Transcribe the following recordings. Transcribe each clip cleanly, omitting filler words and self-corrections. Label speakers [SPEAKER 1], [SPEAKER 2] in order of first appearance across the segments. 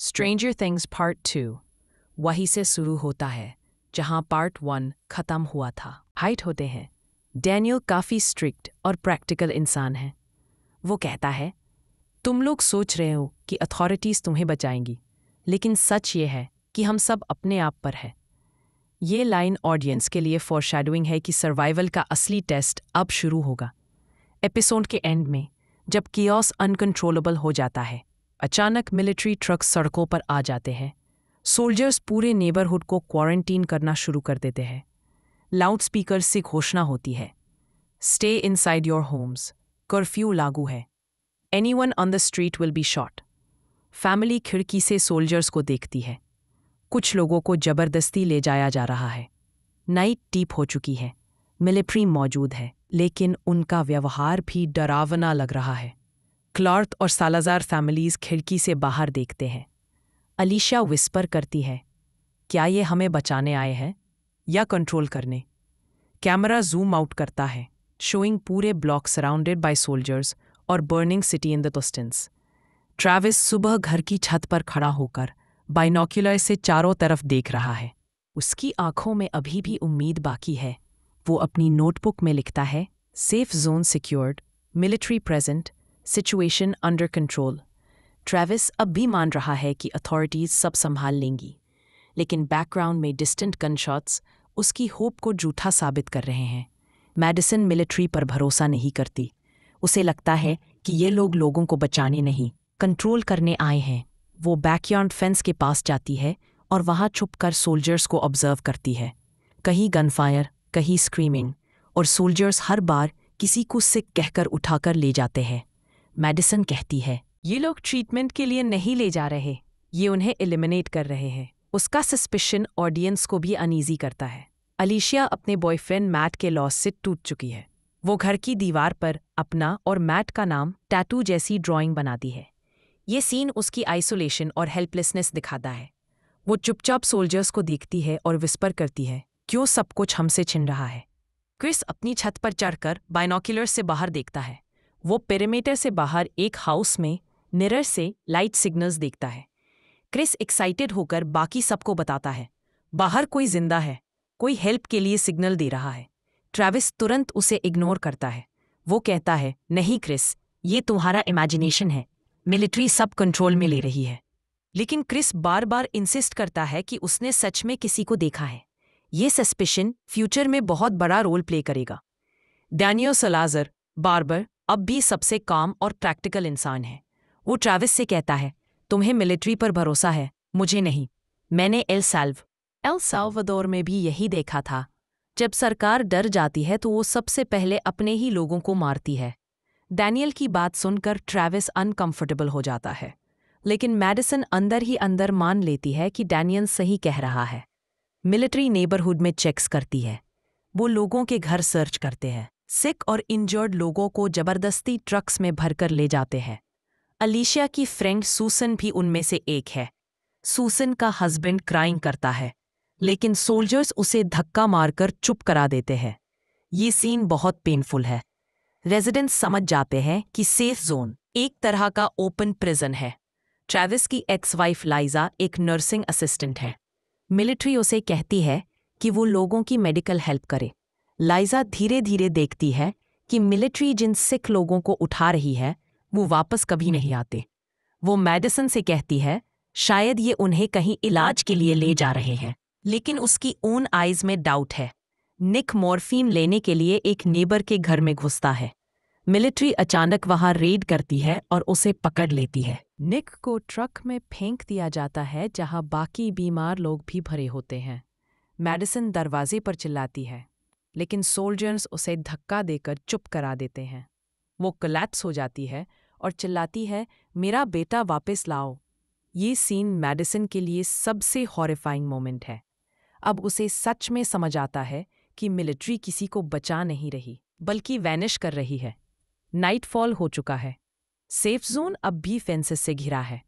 [SPEAKER 1] Stranger things part 2 वहीं से शुरू होता है जहां पार्ट 1 खत्म हुआ था। हाइट होते हैं। डैनियल काफ़ी स्ट्रिक्ट और प्रैक्टिकल इंसान है। वो कहता है, तुम लोग सोच रहे हो कि अथॉरिटीज़ तुम्हें बचाएंगी, लेकिन सच ये है कि हम सब अपने आप पर हैं। ये लाइन ऑडियंस के लिए फॉरशैडोइंग है कि सर्वाइवल का असली टेस्ट अब शुरू होगा। एपिसोड के एंड में जब कियोस अनकंट्रोलेबल हो जाता है, अचानक मिलिट्री ट्रक सड़कों पर आ जाते हैं। सोल्जर्स पूरे नेबरहुड को क्वारंटीन करना शुरू कर देते हैं। लाउड स्पीकर से घोषणा होती है, stay inside your homes, curfew लागू है, anyone on the street will be shot. Family खिड़की से सोल्जर्स को देखती है। कुछ लोगों को जबरदस्ती ले जाया जा रहा है। नाइट डीप हो चुकी है, मिलिट्री मौजूद है, लेकिन उनका व्यवहार भी डरावना लग रहा है। क्लार्क और सालाजार फैमिलीज खिड़की से बाहर देखते हैं। अलीशिया विस्पर करती है, क्या ये हमें बचाने आए हैं या कंट्रोल करने? कैमरा जूम आउट करता है, शोइंग पूरे ब्लॉक सराउंडेड बाय सोल्जर्स और burning city in the distance. Travis सुबह घर की छत पर खड़ा होकर बाइनोक्यूलर से चारों तरफ देख रहा है। उसकी आंखों में अभी भी उम्मीद बाकी है। वो अपनी नोटबुक में लिखता है, safe zone secured, military present, situation under control. Travis अब भी मान रहा है कि अथॉरिटीज सब संभाल लेंगी, लेकिन बैकग्राउंड में डिस्टेंट गनशॉट्स उसकी होप को झूठा साबित कर रहे हैं। मैडिसन मिलिट्री पर भरोसा नहीं करती। उसे लगता है कि ये लोग लोगों को बचाने नहीं, कंट्रोल करने आए हैं। वो बैकयार्ड फेंस के पास जाती है और वहाँ छुपकर सोल्जर्स को ऑब्जर्व करती है। कहीं गनफायर, कहीं स्क्रीमिंग, और सोल्जर्स हर बार किसी को सिक कहकर उठाकर ले जाते हैं। मैडिसन कहती है, ये लोग ट्रीटमेंट के लिए नहीं ले जा रहे, ये उन्हें एलिमिनेट कर रहे हैं। उसका सस्पिशन ऑडियंस को भी अनईजी करता है। अलीशिया अपने बॉयफ्रेंड मैट के लॉस से टूट चुकी है। वो घर की दीवार पर अपना और मैट का नाम टैटू जैसी ड्राइंग बनाती है। ये सीन उसकी आइसोलेशन और हेल्पलेसनेस दिखाता है। वो चुपचाप सोल्जर्स को देखती है और विस्पर करती है, क्यों सब कुछ हमसे छिन रहा है? क्रिस अपनी छत पर चढ़कर बाइनोक्यूलर्स से बाहर देखता है। वो पेरीमीटर से बाहर एक हाउस में मिरर से लाइट सिग्नल्स देखता है। क्रिस एक्साइटेड होकर बाकी सबको बताता है, बाहर कोई जिंदा है, कोई हेल्प के लिए सिग्नल दे रहा है। ट्रैविस तुरंत उसे इग्नोर करता है। वो कहता है, नहीं क्रिस, ये तुम्हारा इमेजिनेशन है, मिलिट्री सब कंट्रोल में ले रही है। लेकिन क्रिस बार बार इंसिस्ट करता है कि उसने सच में किसी को देखा है। ये सस्पिशन फ्यूचर में बहुत बड़ा रोल प्ले करेगा। डैनियल सलाज़र, बार्बर, अब भी सबसे काम और प्रैक्टिकल इंसान है। वो ट्रैविस से कहता है, तुम्हें मिलिट्री पर भरोसा है, मुझे नहीं। मैंने एल साल्वाडोर में भी यही देखा था। जब सरकार डर जाती है तो वो सबसे पहले अपने ही लोगों को मारती है। डैनियल की बात सुनकर ट्रैविस अनकंफर्टेबल हो जाता है, लेकिन मैडिसन अंदर ही अंदर मान लेती है कि डैनियल सही कह रहा है। मिलिट्री नेबरहुड में चेक्स करती है। वो लोगों के घर सर्च करते हैं। सिक और इंजर्ड लोगों को जबरदस्ती ट्रक्स में भरकर ले जाते हैं। अलीशिया की फ्रेंड सूसन भी उनमें से एक है। सूसन का हस्बैंड क्राइंग करता है, लेकिन सोल्जर्स उसे धक्का मारकर चुप करा देते हैं। ये सीन बहुत पेनफुल है। रेजिडेंट्स समझ जाते हैं कि सेफ जोन एक तरह का ओपन प्रिजन है। ट्रैविस की एक्स वाइफ लाइजा एक नर्सिंग असिस्टेंट है। मिलिट्री उसे कहती है कि वो लोगों की मेडिकल हेल्प करे। लाइजा धीरे धीरे देखती है कि मिलिट्री जिन सिक लोगों को उठा रही है वो वापस कभी नहीं आते। वो मैडिसन से कहती है, शायद ये उन्हें कहीं इलाज के लिए ले जा रहे हैं, लेकिन उसकी ओन आइज में डाउट है। निक मॉर्फिन लेने के लिए एक नेबर के घर में घुसता है। मिलिट्री अचानक वहां रेड करती है और उसे पकड़ लेती है। निक को ट्रक में फेंक दिया जाता है जहां बाकी बीमार लोग भी भरे होते हैं। मैडिसन दरवाजे पर चिल्लाती है, लेकिन सोल्जर्स उसे धक्का देकर चुप करा देते हैं। वो कोलैप्स हो जाती है और चिल्लाती है, मेरा बेटा वापस लाओ। ये सीन मैडिसन के लिए सबसे हॉरिफाइंग मोमेंट है। अब उसे सच में समझ आता है कि मिलिट्री किसी को बचा नहीं रही, बल्कि वैनिश कर रही है। नाइटफॉल हो चुका है। सेफ जोन अब भी फेंसेस से घिरा है।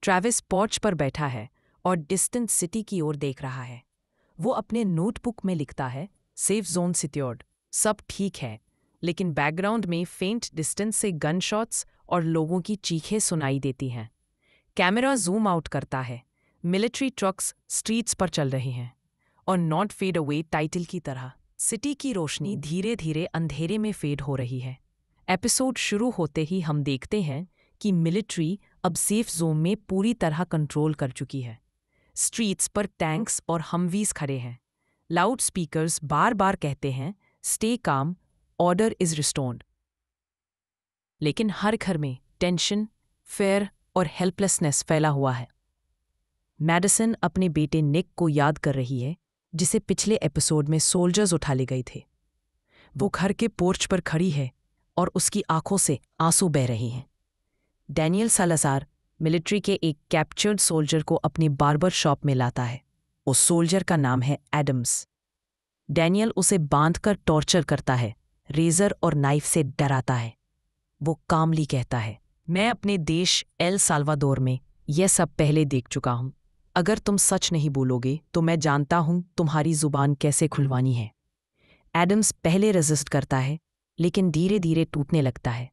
[SPEAKER 1] ट्रैविस पोर्च पर बैठा है और डिस्टेंट सिटी की ओर देख रहा है। वो अपने नोटबुक में लिखता है, सेफ जोन सिक्योर्ड, सब ठीक है, लेकिन बैकग्राउंड में फेंट डिस्टेंस से गनशॉट्स और लोगों की चीखें सुनाई देती हैं। कैमरा जूम आउट करता है। मिलिट्री ट्रक्स स्ट्रीट्स पर चल रही हैं और नॉट फेड अवे टाइटल की तरह सिटी की रोशनी धीरे धीरे अंधेरे में फेड हो रही है। एपिसोड शुरू होते ही हम देखते हैं कि मिलिट्री अब सेफ जोन में पूरी तरह कंट्रोल कर चुकी है। स्ट्रीट्स पर टैंक्स और हमवीज खड़े हैं। लाउड स्पीकर्स बार बार कहते हैं, stay calm, order is restored. लेकिन हर घर में टेंशन, फेयर और हेल्पलेसनेस फैला हुआ है। मैडिसन अपने बेटे निक को याद कर रही है, जिसे पिछले एपिसोड में सोल्जर्स उठा ले गए थे। वो घर के पोर्च पर खड़ी है और उसकी आंखों से आंसू बह रहे हैं। डैनियल सालाज़ार मिलिट्री के एक कैप्चर्ड सोल्जर को अपनी बार्बर शॉप में लाता है। उस सोल्जर का नाम है एडम्स। डैनियल उसे बांधकर टॉर्चर करता है, रेजर और नाइफ से डराता है। वो कामली कहता है, मैं अपने देश एल साल्वादोर में यह सब पहले देख चुका हूं। अगर तुम सच नहीं बोलोगे तो मैं जानता हूं तुम्हारी जुबान कैसे खुलवानी है। एडम्स पहले रेजिस्ट करता है, लेकिन धीरे धीरे टूटने लगता है।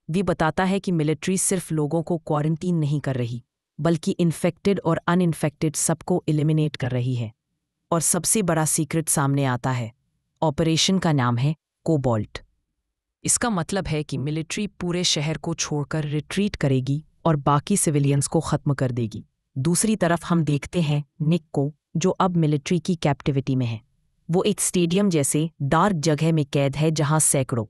[SPEAKER 1] वे बताता है कि मिलिट्री सिर्फ लोगों को क्वारंटीन नहीं कर रही, बल्कि इन्फेक्टेड और अनइन्फेक्टेड सबको एलिमिनेट कर रही है। और सबसे बड़ा सीक्रेट सामने आता है। ऑपरेशन का नाम है कोबाल्ट। इसका मतलब है कि मिलिट्री पूरे शहर को छोड़कर रिट्रीट करेगी और बाकी सिविलियंस को खत्म कर देगी। दूसरी तरफ हम देखते हैं निक को, जो अब मिलिट्री की कैप्टिविटी में है। वो एक स्टेडियम जैसे डार्क जगह में कैद है, जहां सैकड़ों